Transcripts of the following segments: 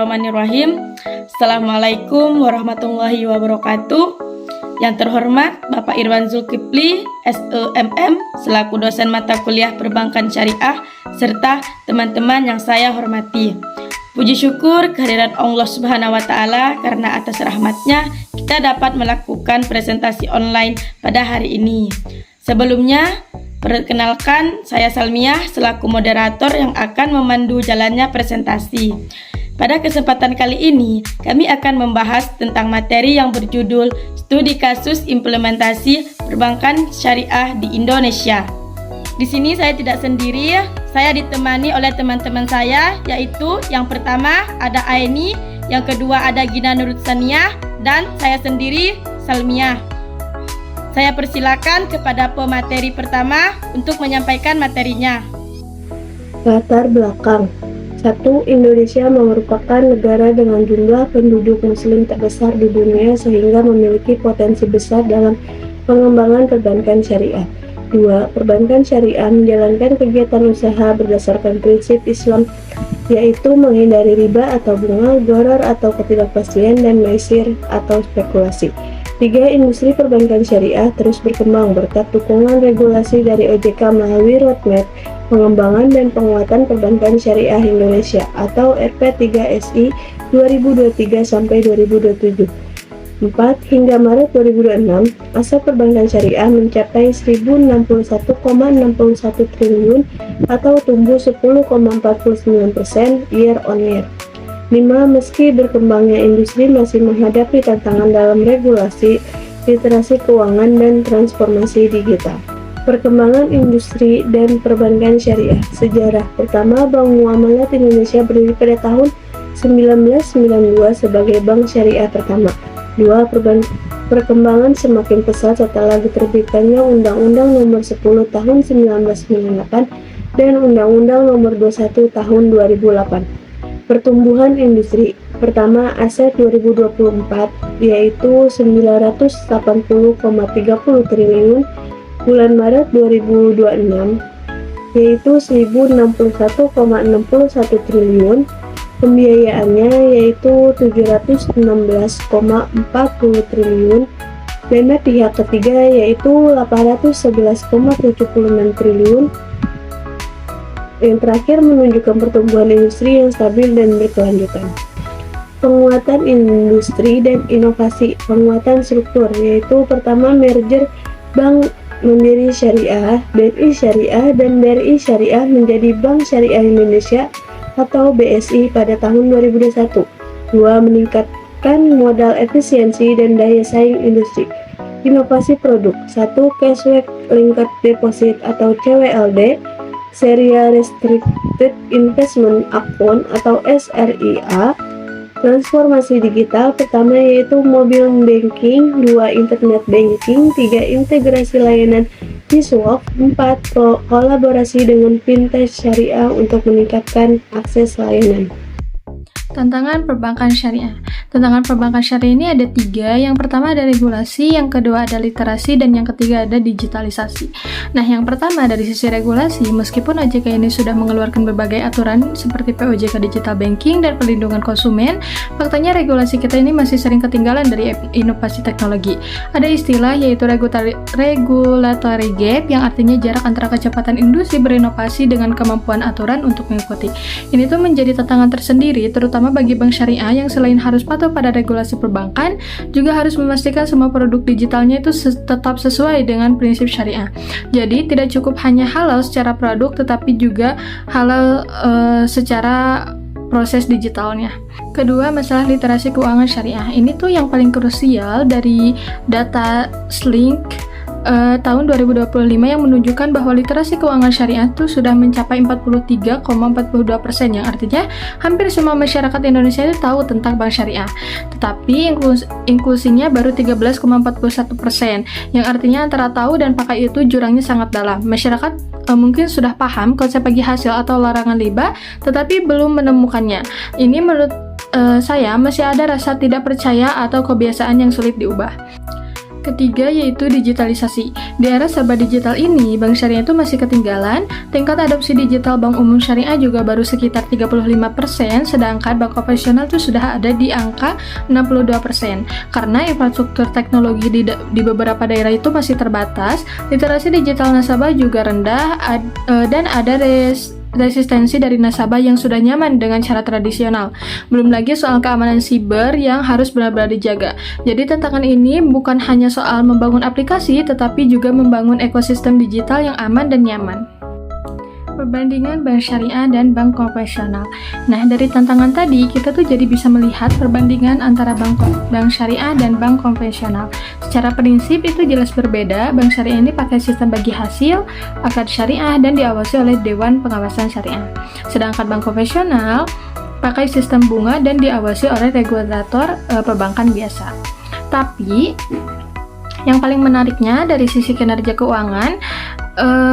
Bismillahirrahmanirrahim. Assalamualaikum warahmatullahi wabarakatuh. Yang terhormat Bapak Irwan Zulkifli, SEMM, selaku dosen mata kuliah Perbankan Syariah, serta teman-teman yang saya hormati. Puji syukur kehadiran Allah Subhanahu wa Ta'ala, karena atas rahmatnya kita dapat melakukan presentasi online pada hari ini. Sebelumnya, perkenalkan, saya Salmiah selaku moderator yang akan memandu jalannya presentasi. Pada kesempatan kali ini, kami akan membahas tentang materi yang berjudul Studi Kasus Implementasi Perbankan Syariah di Indonesia. Di sini saya tidak sendiri, saya ditemani oleh teman-teman saya, yaitu yang pertama ada Aini, yang kedua ada Gina Nurutsania, dan saya sendiri, Salmiah. Saya persilakan kepada pemateri pertama untuk menyampaikan materinya. Latar belakang. 1. Indonesia merupakan negara dengan jumlah penduduk muslim terbesar di dunia sehingga memiliki potensi besar dalam pengembangan perbankan syariah. 2. Perbankan syariah menjalankan kegiatan usaha berdasarkan prinsip Islam, yaitu menghindari riba atau bunga, gharar atau ketidakpastian, dan maisir atau spekulasi. 3. Industri perbankan syariah terus berkembang berkat dukungan regulasi dari OJK melalui Roadmap Pengembangan dan Penguatan Perbankan Syariah Indonesia atau RP3SI 2023-2027. 4. Hingga Maret 2026, aset perbankan syariah mencapai 1.061,61 triliun atau tumbuh 10,49% year on year. 5. Meski berkembangnya industri masih menghadapi tantangan dalam regulasi, literasi keuangan, dan transformasi digital. Perkembangan industri dan perbankan syariah. Sejarah. Pertama, Bank Muamalat Indonesia berdiri pada tahun 1992 sebagai bank syariah pertama. 2. Perkembangan semakin pesat setelah diterbitkannya Undang-Undang Nomor 10 Tahun 1998 dan Undang-Undang Nomor 21 Tahun 2008. Pertumbuhan industri. Pertama, aset 2024 yaitu 980,30 triliun, bulan Maret 2026 yaitu 1061,61 triliun, pembiayaannya yaitu 716,40 triliun, dana pihak ketiga yaitu 811,76 triliun. Yang terakhir menunjukkan pertumbuhan industri yang stabil dan berkelanjutan. Penguatan industri dan inovasi. Penguatan struktur yaitu pertama, merger Bank Mandiri Syariah, BNI Syariah, dan BRI Syariah menjadi Bank Syariah Indonesia atau BSI pada tahun 2021. 2. Meningkatkan modal efisiensi dan daya saing industri. Inovasi produk. 1. Cashback Linked Deposit atau CWLD, Serial Restricted Investment Account atau SRIA. Transformasi digital. Pertama yaitu mobile banking, 2. internet banking, 3. integrasi layanan e-swap, 4. kolaborasi dengan fintech syariah untuk meningkatkan akses layanan. Tantangan perbankan syariah. Tantangan perbankan syariah ini ada 3. Yang pertama ada regulasi, yang kedua ada literasi, dan yang ketiga ada digitalisasi. Nah, yang pertama dari sisi regulasi, meskipun OJK ini sudah mengeluarkan berbagai aturan seperti POJK Digital Banking dan Perlindungan Konsumen, faktanya regulasi kita ini masih sering ketinggalan dari inovasi teknologi. Ada istilah yaitu regulatory gap, yang artinya jarak antara kecepatan industri berinovasi dengan kemampuan aturan untuk mengikuti. Ini tuh menjadi tantangan tersendiri, terutama bagi bank syariah yang selain harus patuh pada regulasi perbankan, juga harus memastikan semua produk digitalnya itu tetap sesuai dengan prinsip syariah. Jadi tidak cukup hanya halal secara produk, tetapi juga halal secara proses digitalnya. Kedua, masalah literasi keuangan syariah. Ini tuh yang paling krusial dari data Slink tahun 2025 yang menunjukkan bahwa literasi keuangan syariah itu sudah mencapai 43,42%, yang artinya hampir semua masyarakat Indonesia itu tahu tentang bank syariah. Tetapi inklusinya baru 13,41%, yang artinya antara tahu dan pakai itu jurangnya sangat dalam. Masyarakat mungkin sudah paham konsep bagi hasil atau larangan riba, tetapi belum menemukannya. Ini menurut saya masih ada rasa tidak percaya atau kebiasaan yang sulit diubah. Ketiga yaitu digitalisasi. Di era serba digital ini, bank syariah itu masih ketinggalan. Tingkat adopsi digital bank umum syariah juga baru sekitar 35%, sedangkan bank konvensional itu sudah ada di angka 62%. Karena infrastruktur teknologi di beberapa daerah itu masih terbatas, literasi digital nasabah juga rendah, dan ada resistensi dari nasabah yang sudah nyaman dengan cara tradisional. Belum lagi soal keamanan siber yang harus benar-benar dijaga. Jadi tantangan ini bukan hanya soal membangun aplikasi, tetapi juga membangun ekosistem digital yang aman dan nyaman. Perbandingan bank syariah dan bank konvensional. Nah, dari tantangan tadi, kita tuh jadi bisa melihat perbandingan antara bank syariah dan bank konvensional. Secara prinsip itu jelas berbeda. Bank syariah ini pakai sistem bagi hasil, akad syariah, dan diawasi oleh Dewan Pengawasan Syariah. Sedangkan bank konvensional pakai sistem bunga dan diawasi oleh regulator perbankan biasa. Tapi, yang paling menariknya dari sisi kinerja keuangan,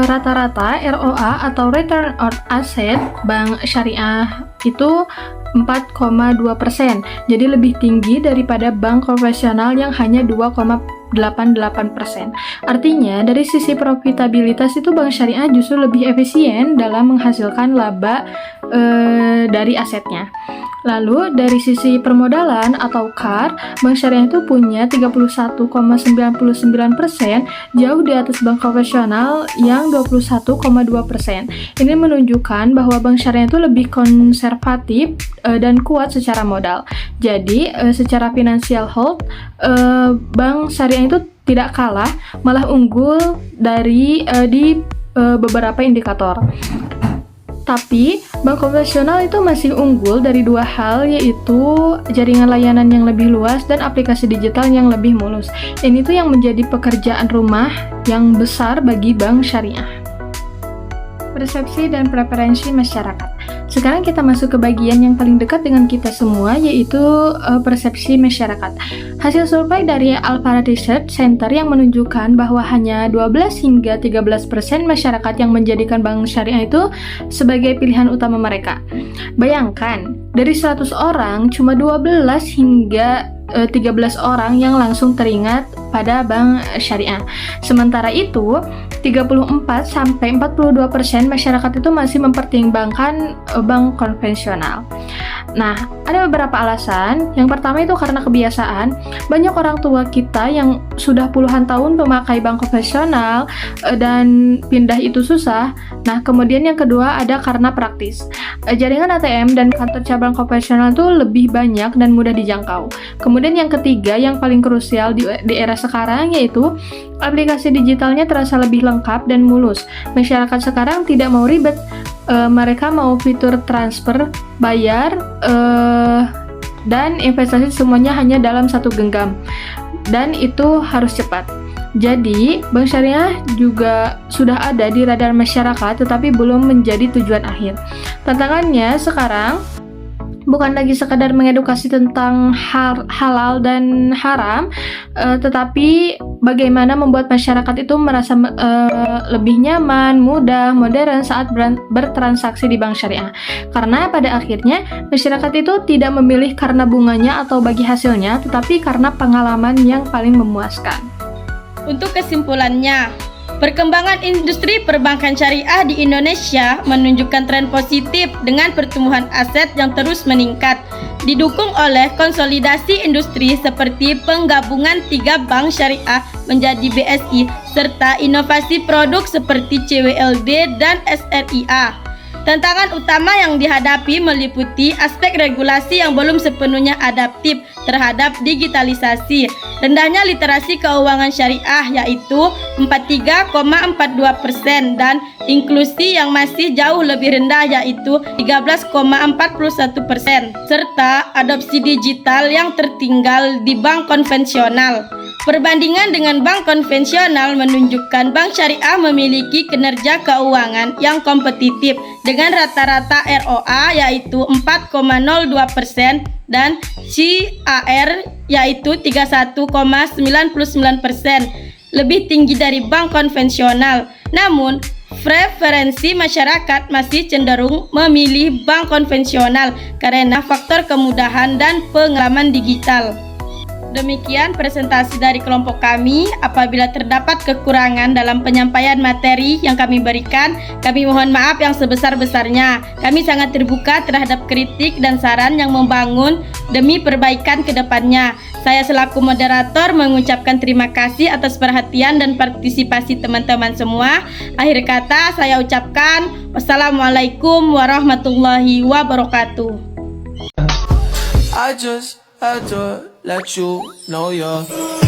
rata-rata ROA atau Return on Asset bank syariah itu 4,2%. Jadi lebih tinggi daripada bank konvensional yang hanya 2,88%. Artinya dari sisi profitabilitas itu bank syariah justru lebih efisien dalam menghasilkan laba dari asetnya. Lalu dari sisi permodalan atau CAR, bank syariah itu punya 31,99%, jauh di atas bank konvensional yang 21,2%. Ini menunjukkan bahwa bank syariah itu lebih konservatif dan kuat secara modal. Jadi secara financial health, bank syariah itu tidak kalah, malah unggul di beberapa indikator. Tapi, bank konvensional itu masih unggul dari dua hal, yaitu jaringan layanan yang lebih luas dan aplikasi digital yang lebih mulus. Ini tuh yang menjadi pekerjaan rumah yang besar bagi bank syariah. Persepsi dan preferensi masyarakat. Sekarang kita masuk ke bagian yang paling dekat dengan kita semua, yaitu persepsi masyarakat. Hasil survei dari Alphara Research Center yang menunjukkan bahwa hanya 12 hingga 13% masyarakat yang menjadikan bank syariah itu sebagai pilihan utama mereka. Bayangkan, dari 100 orang, cuma 12 hingga 13 orang yang langsung teringat pada bank syariah. Sementara itu, 34-42% masyarakat itu masih mempertimbangkan bank konvensional. Nah, ada beberapa alasan. Yang pertama itu karena kebiasaan. Banyak orang tua kita yang sudah puluhan tahun memakai bank konvensional dan pindah itu susah. Nah, kemudian yang kedua ada karena praktis. Jaringan ATM dan kantor cabang konvensional itu lebih banyak dan mudah dijangkau. Kemudian yang ketiga, yang paling krusial di era sekarang, yaitu aplikasi digitalnya terasa lebih lengkap dan mulus. Masyarakat sekarang tidak mau ribet. Mereka mau fitur transfer, bayar, dan investasi semuanya hanya dalam satu genggam. Dan itu harus cepat. Jadi, bank syariah juga sudah ada di radar masyarakat, tetapi belum menjadi tujuan akhir. Tantangannya sekarang bukan lagi sekadar mengedukasi tentang halal dan haram, tetapi bagaimana membuat masyarakat itu merasa lebih nyaman, mudah, modern saat bertransaksi di bank syariah. Karena pada akhirnya masyarakat itu tidak memilih karena bunganya atau bagi hasilnya, tetapi karena pengalaman yang paling memuaskan. Untuk kesimpulannya, perkembangan industri perbankan syariah di Indonesia menunjukkan tren positif dengan pertumbuhan aset yang terus meningkat, didukung oleh konsolidasi industri seperti penggabungan 3 bank syariah menjadi BSI, serta inovasi produk seperti CWLD dan SRIA. Tantangan utama yang dihadapi meliputi aspek regulasi yang belum sepenuhnya adaptif terhadap digitalisasi, rendahnya literasi keuangan syariah yaitu 43,42% dan inklusi yang masih jauh lebih rendah yaitu 13,41%, serta adopsi digital yang tertinggal di bank konvensional. Perbandingan dengan bank konvensional menunjukkan bank syariah memiliki kinerja keuangan yang kompetitif dengan rata-rata ROA yaitu 4,02% dan CAR yaitu 31,99%, lebih tinggi dari bank konvensional. Namun, preferensi masyarakat masih cenderung memilih bank konvensional karena faktor kemudahan dan pengalaman digital. Demikian presentasi dari kelompok kami. Apabila terdapat kekurangan dalam penyampaian materi yang kami berikan, kami mohon maaf yang sebesar-besarnya. Kami sangat terbuka terhadap kritik dan saran yang membangun demi perbaikan ke depannya. Saya selaku moderator mengucapkan terima kasih atas perhatian dan partisipasi teman-teman semua. Akhir kata saya ucapkan wassalamualaikum warahmatullahi wabarakatuh. I just had to let you know you're